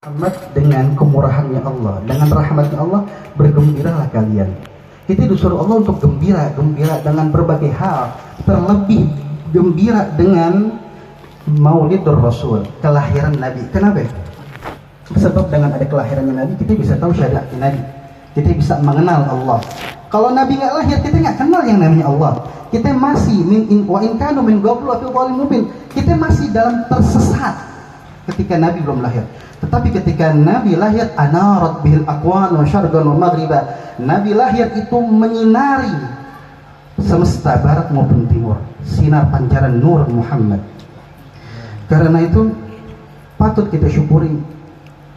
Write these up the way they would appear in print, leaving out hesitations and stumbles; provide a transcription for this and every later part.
Muhammad dengan kemurahannya Allah, dengan rahmatnya Allah, bergembiralah kalian. Kita disuruh Allah untuk gembira dengan berbagai hal, terlebih gembira dengan Maulidur Rasul, kelahiran Nabi. Kenapa? Sebab dengan ada kelahirannya Nabi, kita bisa tahu syariat Nabi, kita bisa mengenal Allah. Kalau Nabi nggak lahir, kita nggak kenal yang namanya Allah. Kita masih wa in kanu min qablu fi dhalim mubin. Kita masih dalam tersesat ketika Nabi belum lahir. Tetapi ketika Nabi lahir, anarat bihil aqwan wa syarqan wa maghriba. Nabi lahir itu menyinari semesta barat maupun timur, sinar pancaran nur Muhammad. Karena itu patut kita syukuri,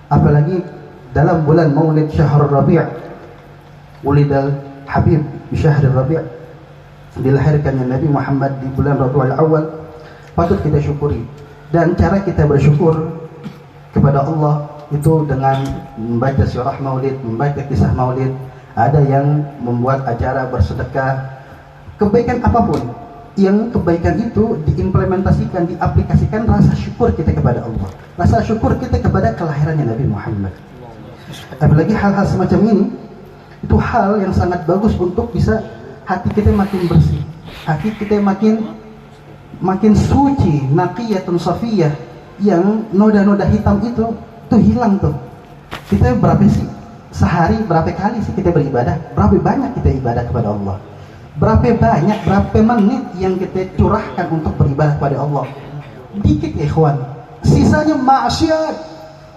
apalagi dalam bulan Maulid Syahr Rabi', ulidal Habib di Syahr Rabi', dilahirkannya Nabi Muhammad di bulan Rabiul Awal. Patut kita syukuri, dan cara kita bersyukur kepada Allah itu dengan membaca surah Maulid, membaca kisah Maulid. Ada yang membuat acara bersedekah, kebaikan apapun, yang kebaikan itu diimplementasikan, diaplikasikan rasa syukur kita kepada Allah, rasa syukur kita kepada kelahirannya Nabi Muhammad. Apalagi hal-hal semacam ini, itu hal yang sangat bagus untuk bisa hati kita makin bersih, hati kita makin suci, naqiyatun safiyah, yang noda-noda hitam itu hilang tuh. Kita berapa sih sehari, berapa kali sih kita beribadah, berapa banyak kita ibadah kepada Allah, berapa banyak, berapa menit yang kita curahkan untuk beribadah kepada Allah? Dikit ya ikhwan, sisanya maksiat,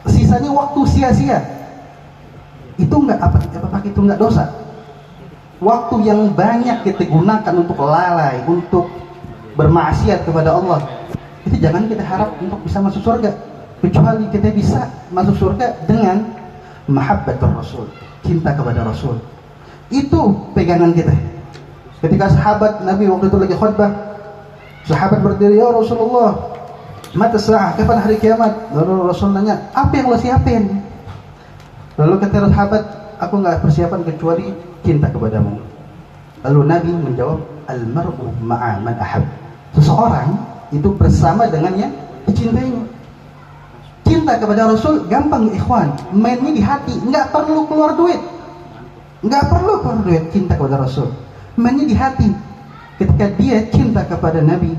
sisanya waktu sia-sia. Itu enggak apa itu enggak dosa. Waktu yang banyak kita gunakan untuk lalai, untuk bermaksiat kepada Allah, itu jangan kita harap untuk bisa masuk surga, kecuali kita bisa masuk surga dengan mahabbatur Rasul, cinta kepada Rasul. Itu pegangan kita. Ketika sahabat Nabi waktu itu lagi khutbah, sahabat berdiri, ya Rasulullah, mata sa'ah, kapan hari kiamat? Lalu Rasul nanya, apa yang lo siapin? Lalu kata sahabat, aku nggak persiapan kecuali cinta kepadamu. Lalu Nabi menjawab, al-mar'u ma'a man ahab. Seseorang itu bersama dengan yang dicintainya. Cinta kepada Rasul gampang ikhwan, mainnya di hati, nggak perlu keluar duit, cinta kepada Rasul, mainnya di hati. Ketika dia cinta kepada Nabi,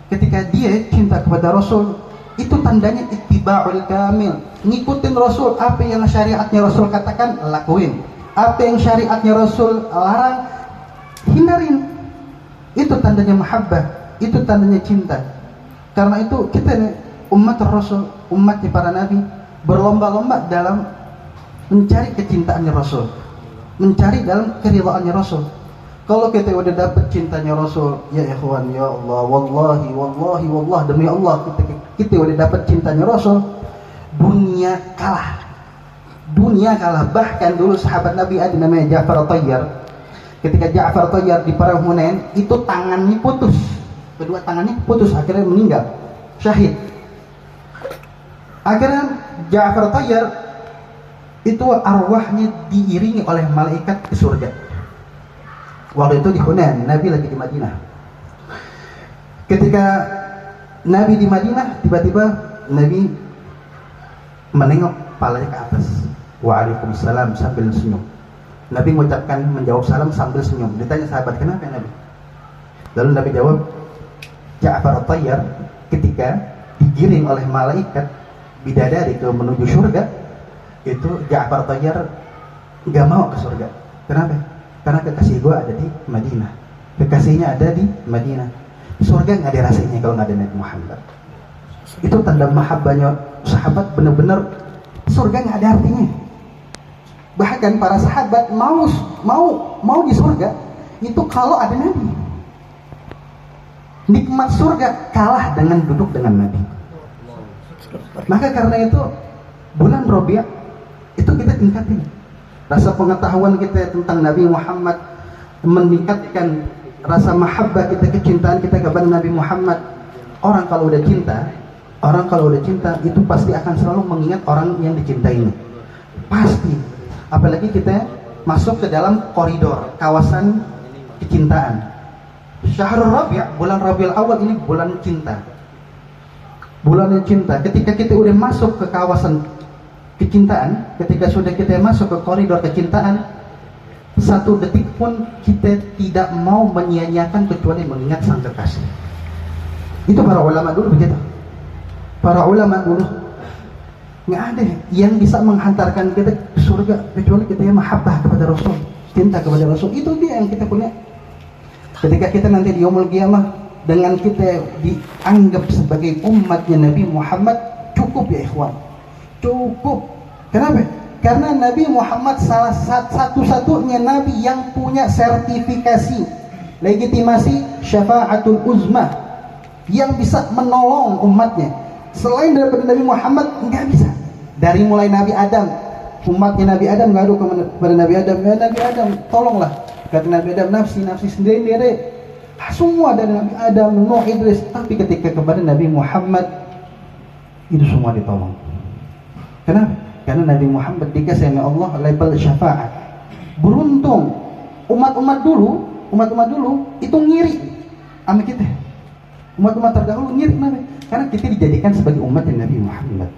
ketika dia cinta kepada Rasul, itu tandanya ittiba'ul kamil, ngikutin Rasul. Apa yang syariatnya Rasul katakan, lakuin. Apa yang syariatnya Rasul larang, hindarin. Itu tandanya mahabbah, itu tandanya cinta. Karena itu kita nih, umat Rasul, umatnya para Nabi, berlomba-lomba dalam mencari kecintaannya Rasul, mencari dalam keridhaannya Rasul. Kalau kita udah dapat cintanya Rasul, ya ikhwan, ya Allah, wallahi demi Allah, kita udah dapat cintanya Rasul, dunia kalah. Bahkan dulu sahabat Nabi ada namanya Ja'far At-Tayyar. Ketika Ja'far At-Tayyar di perang Hunain, itu tangannya putus, kedua tangannya putus, akhirnya meninggal syahid. Akhirnya Ja'far At-Tayyar itu arwahnya diiringi oleh malaikat ke surga. Waktu itu di Hunain, Nabi lagi di Madinah. Ketika Nabi di Madinah, tiba-tiba Nabi menengok palanya ke atas. Waalaikumsalam, sambil senyum. Nabi menjawab salam sambil senyum. Ditanya sahabat, kenapa Nabi? Lalu Nabi jawab, Ja'far At-Tayyar ketika digiring oleh malaikat bidadari ke menuju surga, itu Ja'far At-Tayyar gak mau ke surga. Kenapa? Karena kekasih gua ada di Madinah, kekasihnya ada di Madinah. Surga gak ada rasanya kalau gak ada Nabi Muhammad. Itu tanda mahabbahnya sahabat, benar-benar surga gak ada artinya. Bahkan para sahabat mau di surga itu kalau ada Nabi. Nikmat surga kalah dengan duduk dengan Nabi. Maka karena itu bulan Rabi' itu kita tingkatin rasa pengetahuan kita tentang Nabi Muhammad, meningkatkan rasa mahabbah kita, kecintaan kita kepada Nabi Muhammad. Orang kalau udah cinta itu pasti akan selalu mengingat orang yang dicintainya, pasti. Apalagi kita masuk ke dalam koridor kawasan kecintaan. Syahrul Rabi', bulan Rabiul Awal ini bulan cinta. Bulan cinta. Ketika kita udah masuk ke kawasan kecintaan, ketika sudah kita masuk ke koridor kecintaan, satu detik pun kita tidak mau menyia-nyiakan kecuali mengingat sang kekasih. Itu para ulama dulu begitu. Para ulama dulu nggak ada yang bisa menghantarkan kita ke surga kecuali kita yang mahabbah kepada Rasul, cinta kepada Rasul. Itu dia yang kita punya. Ketika kita nanti di yaumul qiyamah, dengan kita dianggap sebagai umatnya Nabi Muhammad, cukup ya ikhwan, cukup. Kenapa? Karena Nabi Muhammad salah satu-satunya Nabi yang punya sertifikasi, legitimasi syafa'atul uzma, yang bisa menolong umatnya. Selain daripada Nabi Muhammad, nggak bisa. Dari mulai Nabi Adam, umatnya Nabi Adam ngadu kepada Nabi Adam, ya Nabi Adam, tolonglah. Kata Nabi Adam, nafsi sendiri. Semua dari Nabi Adam, Nuh, Idris. Tapi ketika kepada Nabi Muhammad, itu semua ditolong. Kenapa? Karena Nabi Muhammad dikasih oleh Allah label syafaat. Beruntung umat-umat dulu itu ngiri sama kita. Umat-umat terdahulu ngiri Nabi, karena kita dijadikan sebagai umat Nabi Muhammad.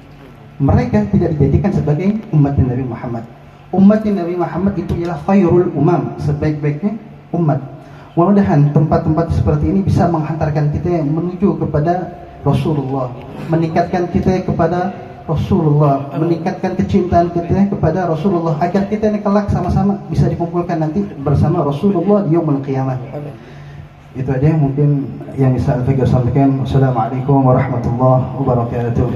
Mereka tidak dijadikan sebagai umat Nabi Muhammad. Umat Nabi Muhammad itu ialah khairul umam, sebaik-baiknya umat. Mudah-mudahan tempat-tempat seperti ini bisa menghantarkan kita menuju kepada Rasulullah, meningkatkan kita kepada Rasulullah, meningkatkan kecintaan kita kepada Rasulullah, agar kita ini kelak sama-sama bisa dikumpulkan nanti bersama Rasulullah di yaumul qiyamah. Itu aja yang mungkin yang bisa Al-Faqih sampaikan. Assalamualaikum warahmatullahi wabarakatuh.